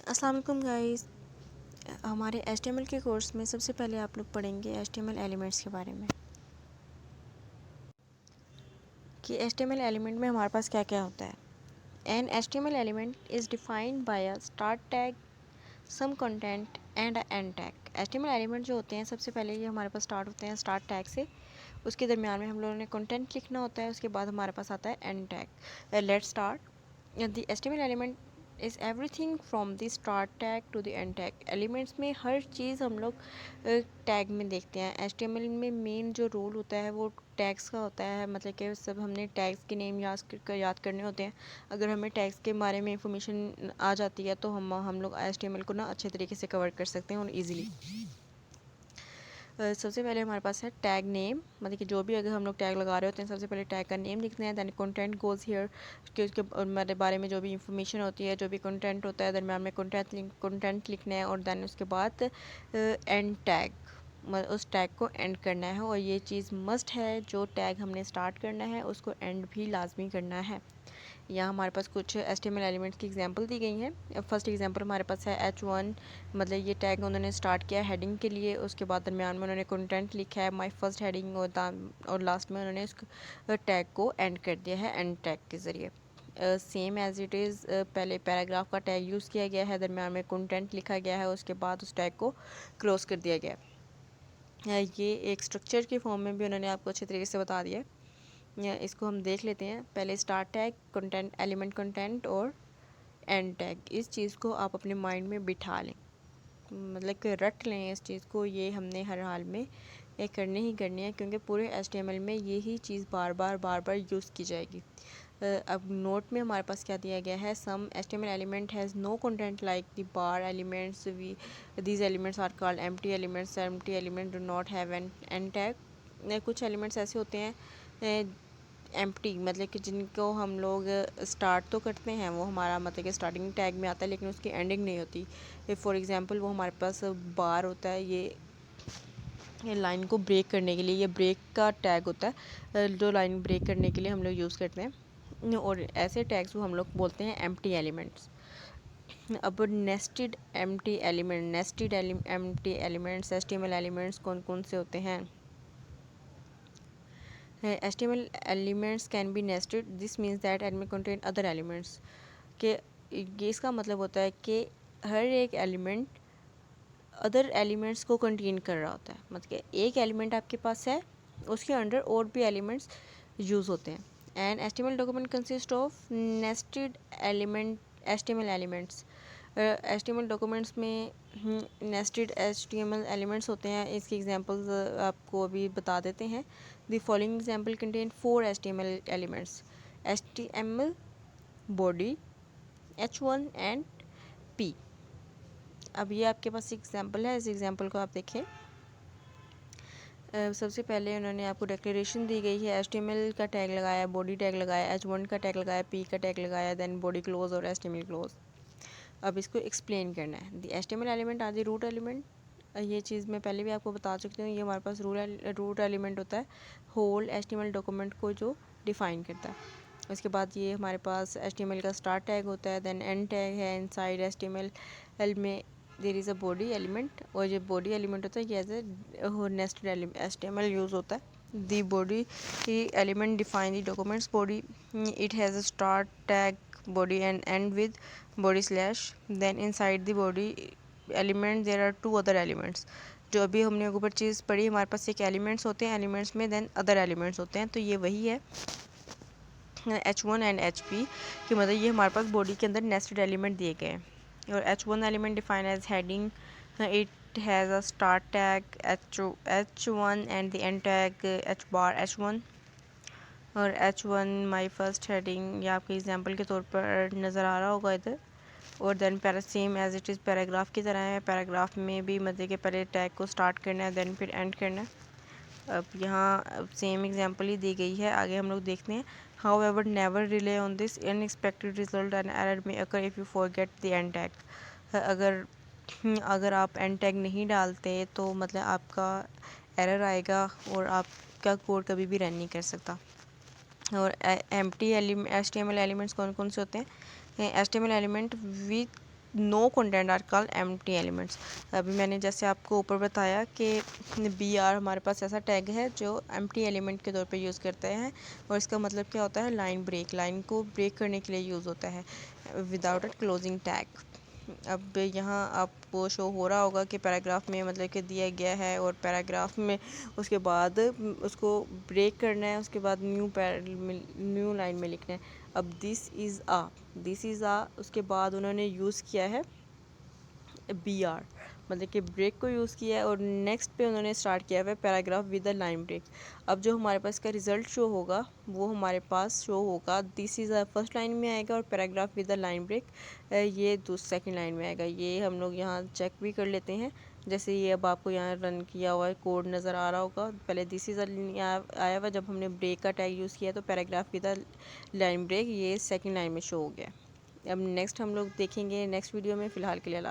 अस्सलाम वालेकुम गाइस। हमारे HTML के कोर्स में सबसे पहले आप लोग पढ़ेंगे HTML एलिमेंट्स के बारे में कि HTML एलिमेंट में हमारे पास क्या क्या होता है। An HTML element is defined by a start tag, some content and a end tag. HTML element जो होते हैं सबसे पहले ये हमारे पास स्टार्ट होते हैं स्टार्ट टैग से, उसके दरमियान में हम लोगों ने कंटेंट लिखना होता है, उसके बाद हमारे पास आता है end tag. Let's start. The HTML element is everything from the start tag to the end tag. Elements में हर चीज़ हम लोग टैग में देखते हैं। HTML में मेन जो रोल होता है वो टैग्स का होता है, मतलब कि सब हमने टैग्स के नेम याद करने होते हैं। अगर हमें टैग्स के बारे में इंफॉर्मेशन आ जाती है तो हम लोग HTML को ना अच्छे तरीके से कवर कर सकते हैं और ईज़िली। सबसे पहले हमारे पास है टैग नेम, मतलब कि जो भी अगर हम लोग टैग लगा रहे होते हैं सबसे पहले टैग का नेम लिखते हैं। दैन कंटेंट गोज़ हियर, कि उसके मेरे बारे में जो भी इंफॉर्मेशन होती है, जो भी कंटेंट होता है, दरम्यान में कंटेंट लिखना है और दैन उसके बाद एंड टैग, उस टैग को एंड करना है। और ये चीज़ मस्ट है, जो टैग हमने स्टार्ट करना है उसको एंड भी लाजमी करना है। यहाँ हमारे पास कुछ HTML एलिमेंट्स की एग्जांपल दी गई हैं। फर्स्ट एग्जांपल हमारे पास है H1, मतलब ये टैग उन्होंने स्टार्ट किया हेडिंग के लिए, उसके बाद दरमियान में उन्होंने कंटेंट लिखा है माय फर्स्ट हेडिंग, और लास्ट में उन्होंने उस टैग को एंड कर दिया है एंड टैग के ज़रिए। सेम एज इट इज़, पहले पैराग्राफ का टैग यूज़ किया गया है, दरमियान में कंटेंट लिखा गया है, उसके बाद उस टैग को क्लोज कर दिया गया है। ये एक स्ट्रक्चर के फॉर्म में भी उन्होंने आपको अच्छे तरीके से बता दिया है। इसको हम देख लेते हैं। पहले start tag, content, element content और एंड टैग। इस चीज़ को आप अपने माइंड में बिठा लें, मतलब कि रट लें इस चीज़ को। ये हमने हर हाल में ये करनी ही करनी है, क्योंकि पूरे HTML में यही चीज़ बार बार यूज़ की जाएगी। अब नोट में हमारे पास क्या दिया गया है, some HTML element has no content like the bar elements, we these elements are called empty elements. Empty element do not have an end tag. कुछ एलिमेंट्स ऐसे होते हैं एम्प्टी, मतलब कि जिनको हम लोग स्टार्ट तो करते हैं, वो हमारा मतलब कि स्टार्टिंग टैग में आता है, लेकिन उसकी एंडिंग नहीं होती। फॉर एग्जांपल वो हमारे पास बार होता है, ये लाइन को ब्रेक करने के लिए, ये ब्रेक का टैग होता है जो लाइन ब्रेक करने के लिए हम लोग यूज़ करते हैं। और ऐसे टैग्स को हम लोग बोलते हैं एम्प्टी एलिमेंट्स। अब nested empty elements HTML elements कौन कौन से होते हैं। HTML elements can be nested. This means that element contain other elements. कि ये इसका मतलब होता है कि हर एक एलिमेंट अदर एलिमेंट्स को कंटेन कर रहा होता है, मतलब कि एक एलिमेंट आपके पास है, उसके अंडर और भी एलिमेंट्स यूज़ होते हैं। And HTML document consist of nested element HTML elements. HTML documents में नेस्टेड HTML एलिमेंट्स होते हैं। इसकी एग्जांपल्स आपको अभी बता देते हैं। The following example contain 4 HTML elements: HTML, body, H1 and P। अब ये आपके पास एग्जांपल है, इस एग्जांपल को आप देखें। सबसे पहले उन्होंने आपको डिक्लेरेशन दी गई है, HTML का टैग लगाया, बॉडी टैग लगाया, H1 का टैग लगाया, P का टैग लगाया, देन बॉडी क्लोज और HTML क्लोज। अब इसको एक्सप्लेन करना है। The HTML element are the root element. ये चीज़ मैं पहले भी आपको बता चुकी हूँ। ये हमारे पास रूट एलिमेंट होता है होल HTML डॉक्यूमेंट को जो डिफ़ाइन करता है। उसके बाद ये हमारे पास HTML का स्टार्ट टैग होता है, देन एंड टैग है। इनसाइड HTML में there is a body element, और जो बॉडी एलिमेंट होता है ये as a nested HTML use होता है। The body element define the document's body, it has a start tag body and end with body slash, then inside the body element there are two other elements। जो अभी हमने ऊपर चीज़ पढ़ी, हमारे पास एक elements होते हैं, एलिमेंट्स में देन अदर एलिमेंट्स होते हैं, तो ये वही है H1 एंड HP कि मतलब ये हमारे पास बॉडी के अंदर नेस्टेड एलिमेंट दिए गए हैं। और H1 element define as heading, it has a start tag H1 and the end tag H bar H1। और H1 माई फर्स्ट हेडिंग, ये आपके एग्जांपल के तौर पर नज़र आ रहा होगा इधर। और then same as it is paragraph की तरह है। पैराग्राफ में भी मतलब कि पहले टैग को स्टार्ट करना है, देन फिर एंड करना है। अब यहाँ सेम एग्जांपल ही दी गई है, आगे हम लोग देखते हैं। However never rely on this unexpected result and error may occur if you forget the end tag. अगर आप एंड टैग नहीं डालते तो मतलब आपका एरर आएगा और आपका कोड कभी भी रन नहीं कर सकता। और एम्प्टी HTML एलिमेंट्स कौन कौन से होते हैं। HTML element with no content are called empty elements. अभी मैंने जैसे आपको ऊपर बताया कि बी आर हमारे पास ऐसा टैग है जो एम्प्टी एलिमेंट के तौर पे यूज़ करते हैं, और इसका मतलब क्या होता है, लाइन ब्रेक, लाइन को ब्रेक करने के लिए यूज़ होता है विदाउट अ क्लोजिंग टैग। अब यहाँ आपको शो हो रहा होगा कि पैराग्राफ में मतलब कि दिया गया है, और पैराग्राफ में उसके बाद उसको ब्रेक करना है, उसके बाद न्यू लाइन में लिखना है। अब दिस इज़ आ उसके बाद उन्होंने यूज़ किया है बी आर, मतलब कि ब्रेक को यूज़ किया है, और नेक्स्ट पे उन्होंने स्टार्ट किया है paragraph with a line break. अब जो हमारे पास का रिज़ल्ट शो होगा वो हमारे पास शो होगा this is a first line में आएगा, और paragraph with a line break ये सेकंड लाइन में आएगा। ये हम लोग यहाँ चेक भी कर लेते हैं, जैसे ये अब आपको यहाँ रन किया हुआ है कोड नज़र आ रहा होगा। पहले दिस इज़ आया हुआ, जब हमने ब्रेक का टैग यूज़ किया तो paragraph with a line break ये सेकंड लाइन में शो हो गया। अब नेक्स्ट हम लोग देखेंगे नेक्स्ट वीडियो में, फ़िलहाल के लिए